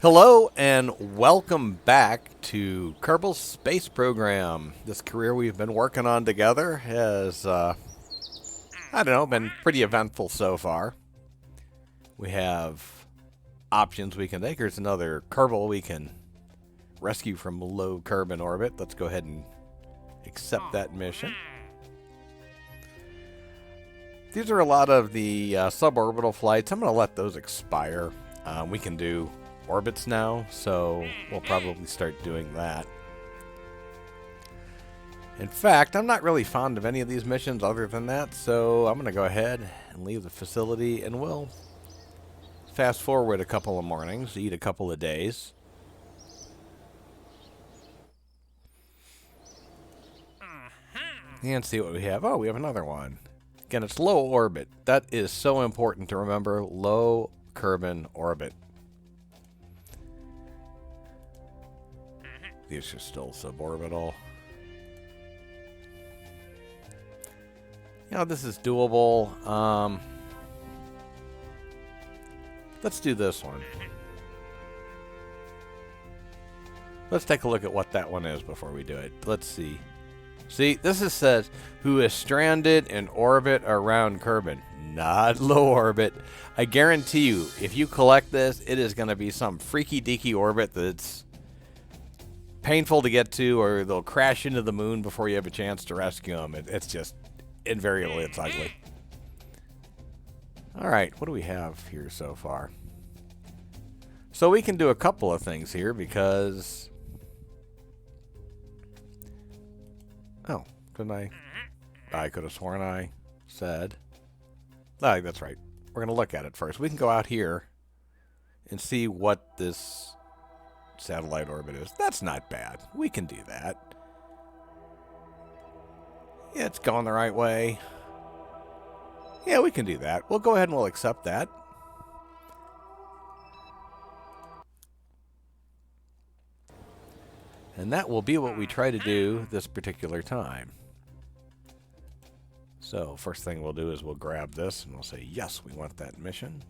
Hello and welcome back to Kerbal Space Program. This career we've been working on together has, been pretty eventful so far. We have options we can take. Here's another Kerbal we can rescue from low Kerbin orbit. Let's go ahead and accept that mission. These are a lot of the suborbital flights. I'm going to let those expire. We can do orbits now, so we'll probably start doing that. In fact, I'm not really fond of any of these missions other than that, so I'm going to go ahead and leave the facility, and we'll fast forward a couple of mornings, eat a couple of days. And see what we have. Oh, we have another one. Again, it's low orbit. That is so important to remember. Low Kerbin orbit. These are still suborbital. This is doable. Let's do this one. Let's take a look at what that one is before we do it. Let's see. See, says, who is stranded in orbit around Kerbin. Not low orbit. I guarantee you, if you collect this, it is going to be some freaky deaky orbit that's painful to get to, or they'll crash into the moon before you have a chance to rescue them. It's just, invariably, it's ugly. Alright, what do we have here so far? So we can do a couple of things here because... Oh, couldn't I could have sworn I said... Oh, that's right. We're going to look at it first. We can go out here and see what this satellite orbit is. That's not bad. We can do that. Yeah, it's going the right way. Yeah, we can do that. We'll go ahead and we'll accept that. And that will be what we try to do this particular time. So, first thing we'll do is we'll grab this and we'll say, yes, we want that mission.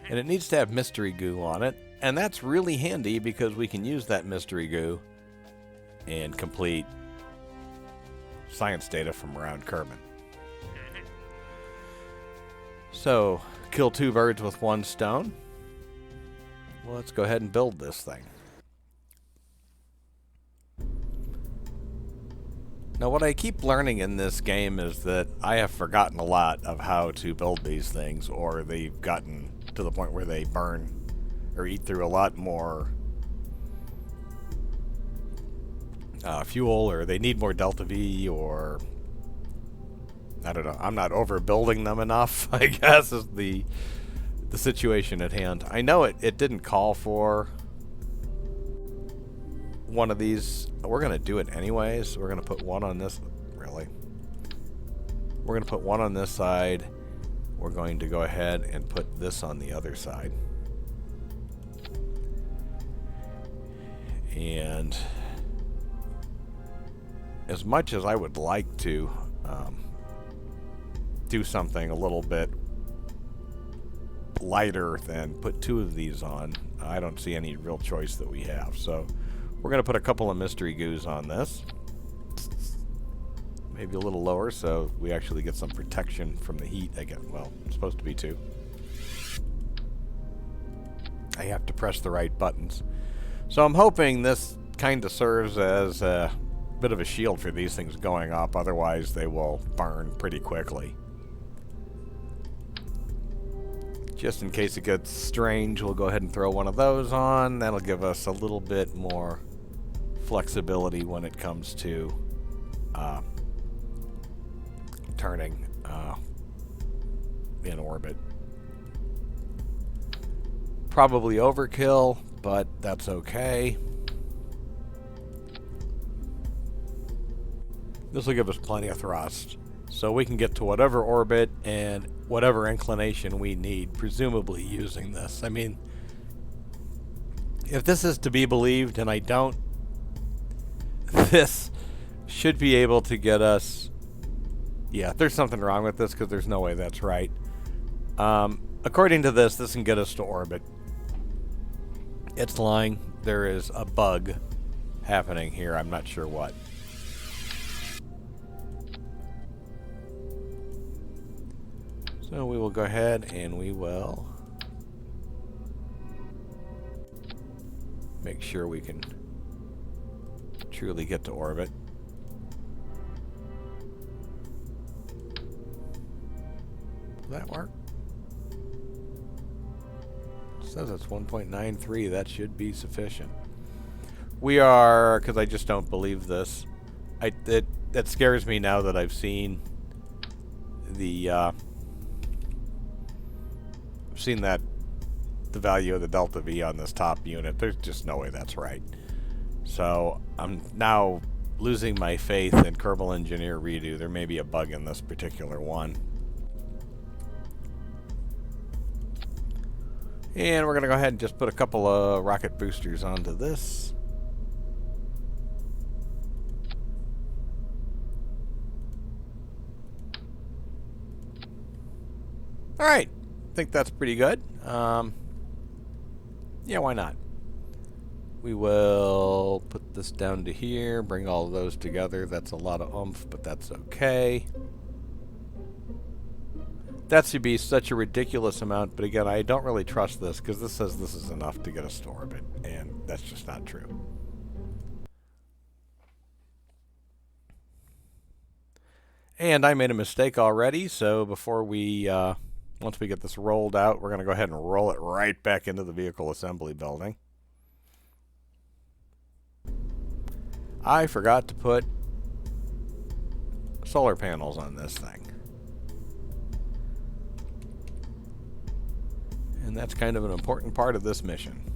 And it needs to have mystery goo on it. And that's really handy because we can use that mystery goo and complete science data from around Kerbin. So, kill two birds with one stone. Well, let's go ahead and build this thing. Now, what I keep learning in this game is that I have forgotten a lot of how to build these things, or they've gotten to the point where they burn or eat through a lot more fuel, or they need more Delta V, or I don't know. I'm not overbuilding them enough, I guess, is the situation at hand. I know it didn't call for one of these. We're going to do it anyways. We're going to put one on this. Really? We're going to put one on this side. We're going to go ahead and put this on the other side. And as much as I would like to do something a little bit lighter than put two of these on, I don't see any real choice that we have. So we're going to put a couple of mystery goos on this. Maybe a little lower so we actually get some protection from the heat again. Well, it's supposed to be two. I have to press the right buttons. So I'm hoping this kind of serves as a bit of a shield for these things going up. Otherwise, they will burn pretty quickly. Just in case it gets strange, we'll go ahead and throw one of those on. That'll give us a little bit more flexibility when it comes to turning in orbit. Probably overkill, but that's okay. This will give us plenty of thrust, so we can get to whatever orbit and whatever inclination we need, presumably using this. I mean, if this is to be believed, and I don't, this should be able to get us... Yeah, there's something wrong with this because there's no way that's right. According to this can get us to orbit. It's lying. There is a bug happening here. I'm not sure what. So we will go ahead and we will make sure we can truly get to orbit. Will that work? It says it's 1.93. That should be sufficient. We are, because I just don't believe this. That scares me now that I've seen the the value of the delta V on this top unit. There's just no way that's right. So I'm now losing my faith in Kerbal Engineer Redo. There may be a bug in this particular one. And we're going to go ahead and just put a couple of rocket boosters onto this. Alright, I think that's pretty good. Yeah, why not? We will put this down to here, bring all of those together. That's a lot of oomph, but that's okay. That should be such a ridiculous amount, but again, I don't really trust this because this says this is enough to get us to orbit, and that's just not true. And I made a mistake already, so before we, once we get this rolled out, we're going to go ahead and roll it right back into the vehicle assembly building. I forgot to put solar panels on this thing. And that's kind of an important part of this mission.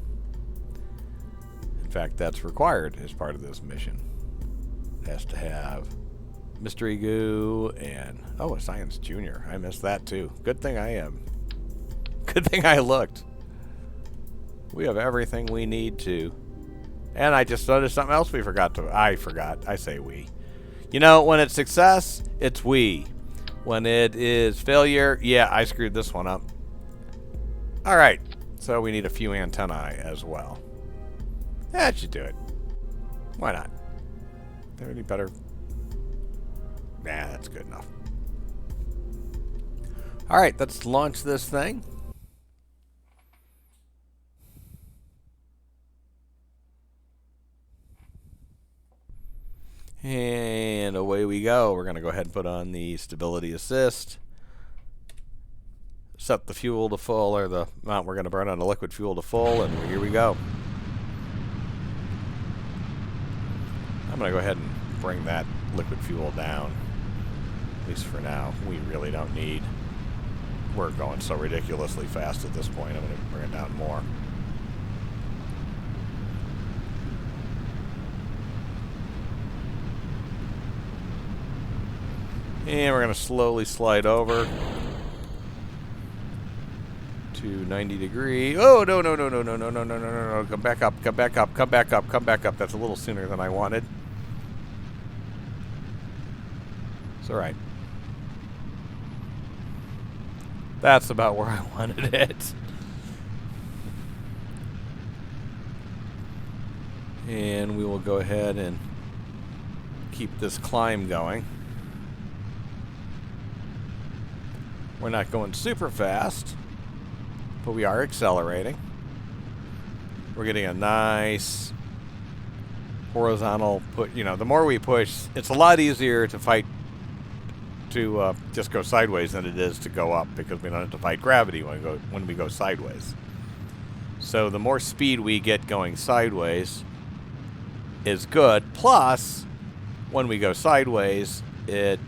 In fact, that's required as part of this mission. It has to have mystery goo and, oh, a science junior. I missed that too. Good thing I am. Good thing I looked. We have everything we need to. And I just noticed something else we forgot to... I forgot. I say we. You know, when it's success, it's we. When it is failure, yeah, I screwed this one up. Alright, so we need a few antennae as well. That should do it. Why not? Is there any better? Nah, that's good enough. Alright, let's launch this thing. And away we go. We're going to go ahead and put on the stability assist. Set the fuel to full, or the amount we're going to burn on the liquid fuel to full, and here we go. I'm going to go ahead and bring that liquid fuel down, at least for now. We really don't need. We're going so ridiculously fast at this point. I'm going to bring it down more. And we're going to slowly slide over to 90 degree. Oh, no, no, no, no, no, no, no, no, no, no, no. Come back up, come back up, come back up, come back up. That's a little sooner than I wanted. It's all right. That's about where I wanted it. And we will go ahead and keep this climb going. We're not going super fast, but we are accelerating. We're getting a nice horizontal put. You know, the more we push, it's a lot easier to fight, to just go sideways than it is to go up, because we don't have to fight gravity when we go sideways. So the more speed we get going sideways is good. Plus, when we go sideways, it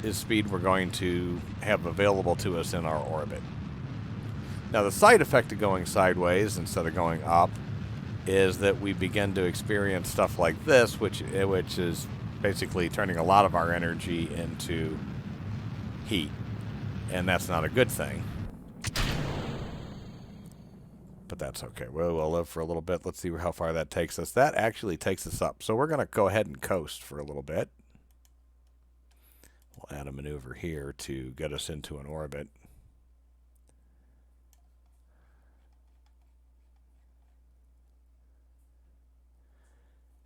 is speed we're going to have available to us in our orbit. Now, the side effect of going sideways instead of going up is that we begin to experience stuff like this, which is basically turning a lot of our energy into heat, and that's not a good thing. But that's okay. We'll live for a little bit. Let's see how far that takes us. That actually takes us up, so we're going to go ahead and coast for a little bit. We'll add a maneuver here to get us into an orbit.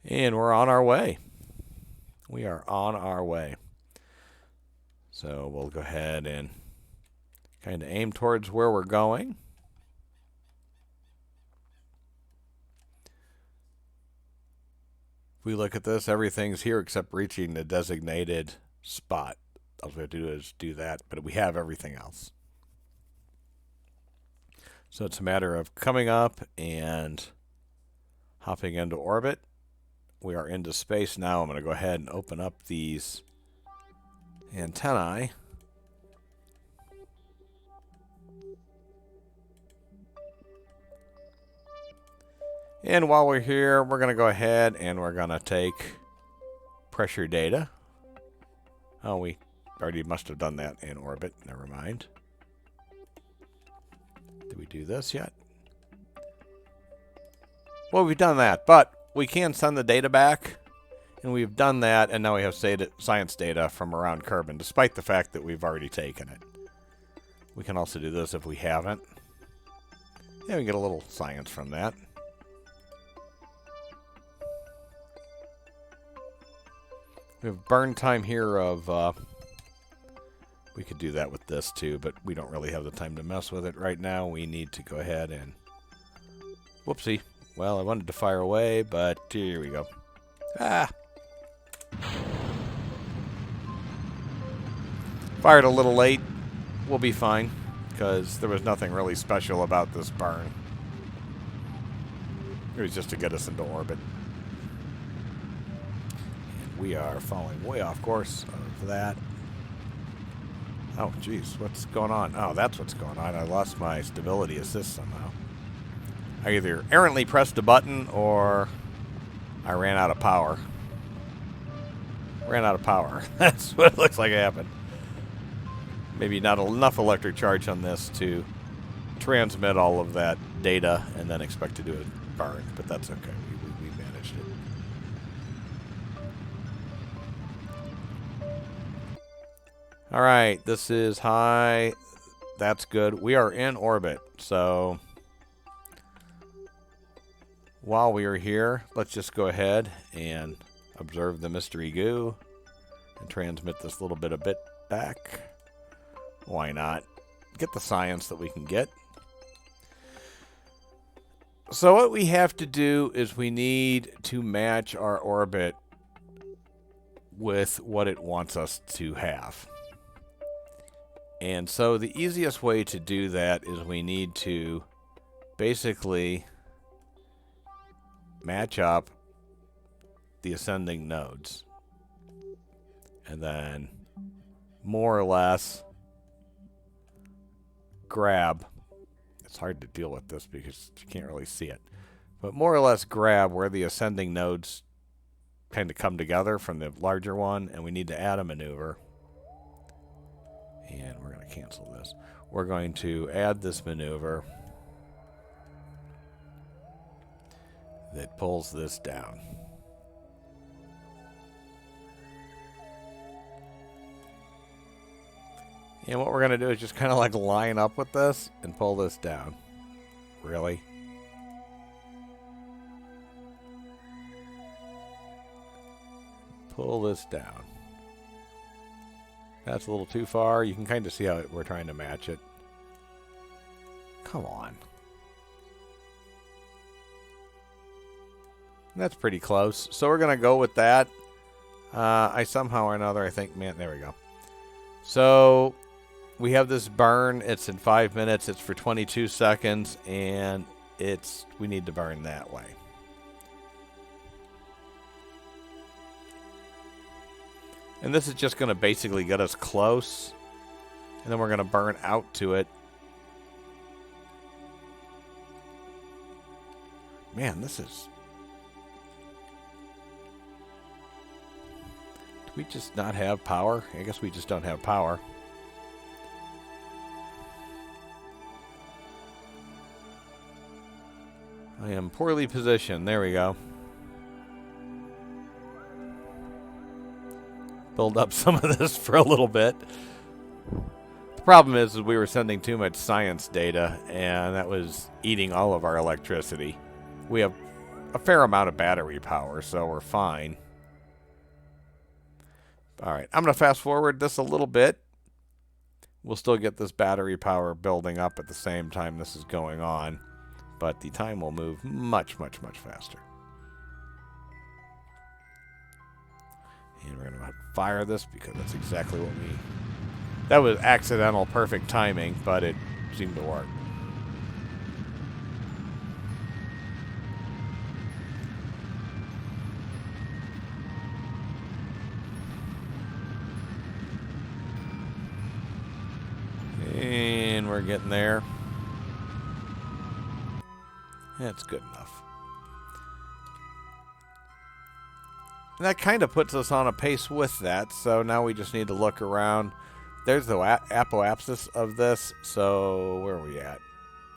And we're on our way. We are on our way. So we'll go ahead and kind of aim towards where we're going. If we look at this, everything's here except reaching the designated spot. All we have to do is do that, but we have everything else. So it's a matter of coming up and hopping into orbit. We are into space now. I'm going to go ahead and open up these antennae. And while we're here, we're going to go ahead and we're going to take pressure data. Oh, we already must have done that in orbit. Never mind. Did we do this yet? Well, we've done that, but we can send the data back. And we've done that, and now we have science data from around Kerbin, despite the fact that we've already taken it. We can also do this if we haven't. Yeah, we get a little science from that. We have burn time here of, we could do that with this too, but we don't really have the time to mess with it right now. We need to go ahead and, whoopsie. Well, I wanted to fire away, but here we go. Ah! Fired a little late. We'll be fine, because there was nothing really special about this burn. It was just to get us into orbit. We are falling way off course of that. Oh, geez, what's going on? Oh, that's what's going on. I lost my stability assist somehow. I either errantly pressed a button or I ran out of power. Ran out of power. That's what it looks like happened. Maybe not enough electric charge on this to transmit all of that data and then expect to do a burn, but that's okay. We managed it. All right, this is high. That's good. We are in orbit, so while we are here, let's just go ahead and observe the mystery goo and transmit this little bit of bit back. Why not? Get the science that we can get. So what we have to do is we need to match our orbit with what it wants us to have. And so the easiest way to do that is we need to basically match up the ascending nodes. And then more or less grab, it's hard to deal with this because you can't really see it, but more or less grab where the ascending nodes kind of come together from the larger one, and we need to add a maneuver. And we're going to cancel this. We're going to add this maneuver that pulls this down. And what we're going to do is just kind of like line up with this and pull this down. Really? Pull this down. That's a little too far. You can kind of see how we're trying to match it. Come on. That's pretty close. So we're going to go with that. I somehow or another, I think, man, there we go. So we have this burn. It's in 5 minutes. It's for 22 seconds. And we need to burn that way. And this is just going to basically get us close. And then we're going to burn out to it. Man, this is... Do we just not have power? I guess we just don't have power. I am poorly positioned. There we go. Build up some of this for a little bit. The problem is we were sending too much science data, and that was eating all of our electricity. We have a fair amount of battery power, so we're fine. All right, I'm going to fast forward this a little bit. We'll still get this battery power building up at the same time this is going on, but the time will move much, much, much faster. And we're going to fire this because that's exactly what we... That was accidental perfect timing, but it seemed to work. And we're getting there. That's good enough. And that kind of puts us on a pace with that, so now we just need to look around. There's the apoapsis of this, so where are we at?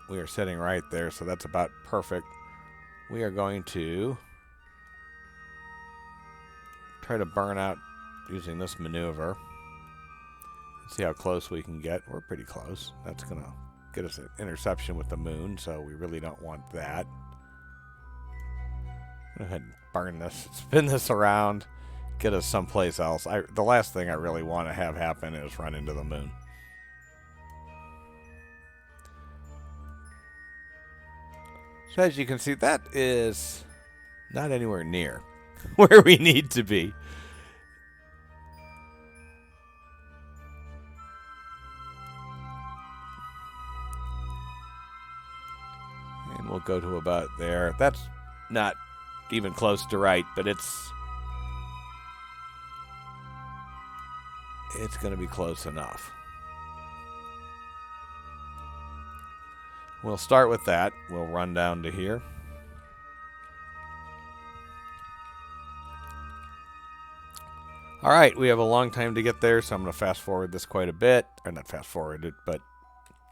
We are sitting right there, so that's about perfect. We are going to try to burn out using this maneuver. See how close we can get. We're pretty close. That's going to get us an interception with the moon, so we really don't want that. Go ahead and burn this, spin this around, get us someplace else. The last thing I really want to have happen is run into the moon. So as you can see, that is not anywhere near where we need to be. And we'll go to about there. That's not even close to right, but it's going to be close enough. We'll start with that. We'll run down to here. All right, we have a long time to get there, so I'm going to fast forward this quite a bit. Or not fast forward it, but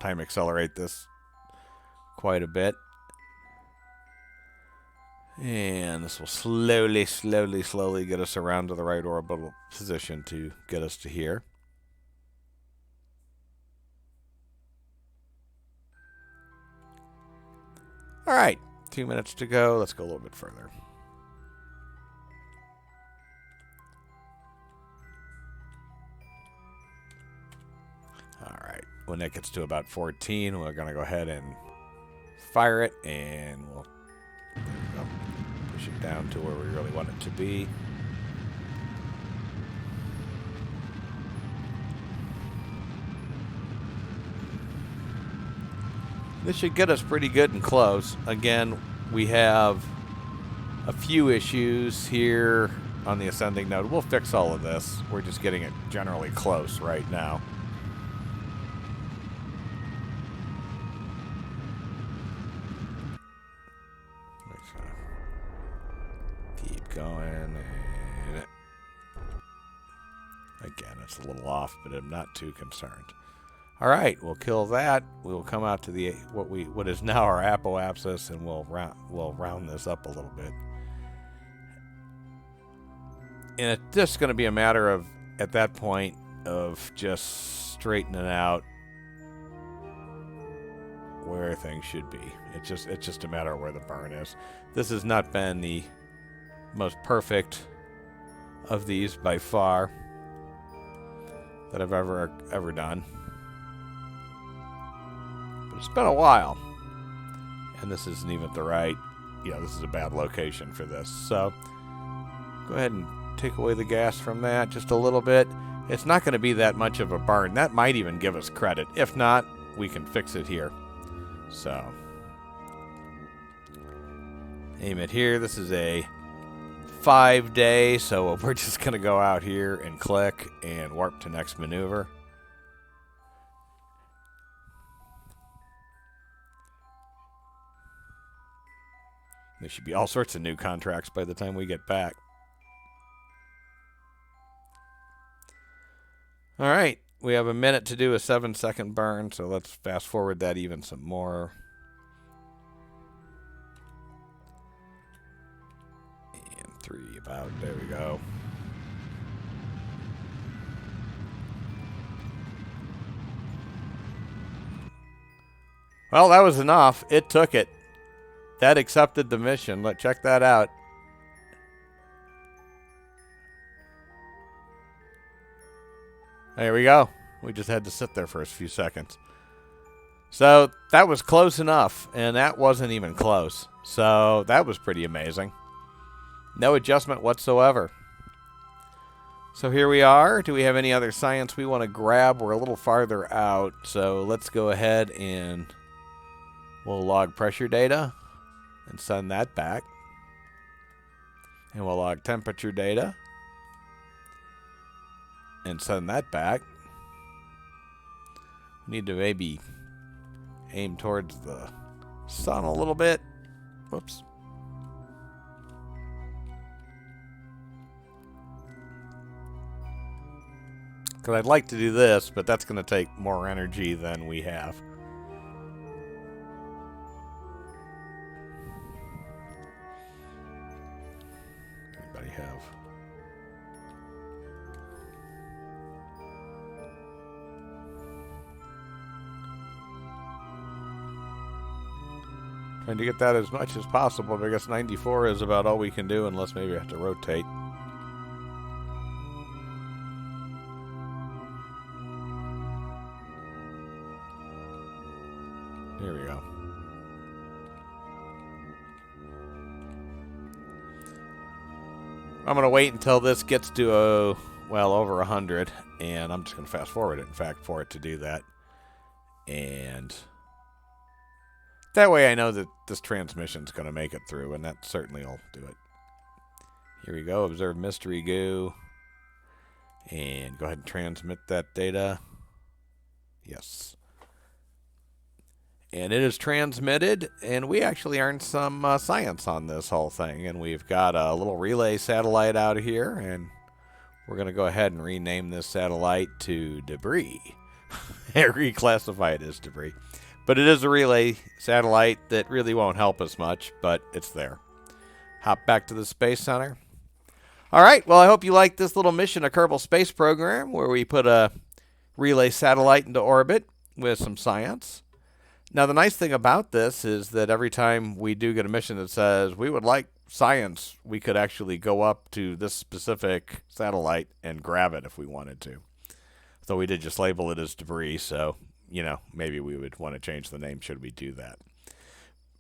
time accelerate this quite a bit. And this will slowly get us around to the right orbital position to get us to here. All right, 2 minutes to go. Let's go a little bit further. All right, when that gets to about 14, we're going to go ahead and fire it, and we'll there we go. Push it down to where we really want it to be. This should get us pretty good and close. Again, we have a few issues here on the ascending node. We'll fix all of this. We're just getting it generally close right now. Keep going. And again, it's a little off, but I'm not too concerned. All right, we'll kill that. We'll come out to the what is now our apoapsis, and we'll round this up a little bit. And it's just going to be a matter of, at that point, of just straightening out where things should be. It's just a matter of where the burn is. This has not been the most perfect of these by far that I've ever done. It's been a while, and this isn't even the right, this is a bad location for this. So go ahead and take away the gas from that just a little bit. It's not going to be that much of a burn. That might even give us credit. If not, we can fix it here. So aim it here. This is a 5-day, so we're just going to go out here and click and warp to next maneuver. There should be all sorts of new contracts by the time we get back. All right, we have a minute to do a 7-second burn, so let's fast forward that even some more. And 3 about, there we go. Well, that was enough. It took it. that accepted the mission. Check that out. There we go. We just had to sit there for a few seconds. So that was close enough, and that wasn't even close. So that was pretty amazing. No adjustment whatsoever. So here we are. Do we have any other science we want to grab? We're a little farther out, so let's go ahead and we'll log pressure data and send that back. And we'll log temperature data and send that back. We need to maybe aim towards the sun a little bit. Whoops. Because I'd like to do this, but that's going to take more energy than we have. Anybody have? Trying to get that as much as possible, but I guess 94 is about all we can do unless maybe I have to rotate. Here we go. I'm going to wait until this gets to over 100, and I'm just going to fast forward it, in fact, for it to do that. And that way I know that this transmission's going to make it through, and that certainly will do it. Here we go. Observe mystery goo. And go ahead and transmit that data. Yes. And it is transmitted, and we actually earned some science on this whole thing. And we've got a little relay satellite out here, and we're going to go ahead and rename this satellite to Debris. And reclassify it as Debris. But it is a relay satellite that really won't help us much, but it's there. Hop back to the Space Center. All right, well, I hope you liked this little mission of Kerbal Space Program, where we put a relay satellite into orbit with some science. Now, the nice thing about this is that every time we do get a mission that says we would like science, we could actually go up to this specific satellite and grab it if we wanted to. Though we did just label it as Debris, so, you know, maybe we would want to change the name should we do that.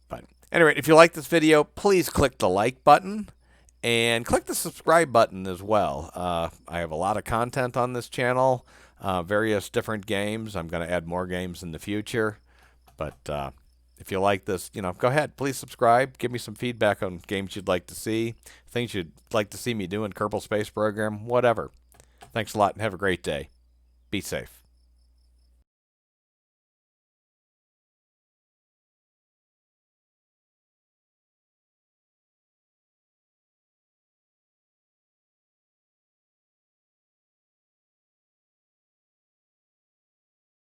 But anyway, if you like this video, please click the like button and click the subscribe button as well. I have a lot of content on this channel, various different games. I'm going to add more games in the future. But if you like this, you know, go ahead. Please subscribe. Give me some feedback on games you'd like to see, things you'd like to see me do in Kerbal Space Program, whatever. Thanks a lot and have a great day. Be safe.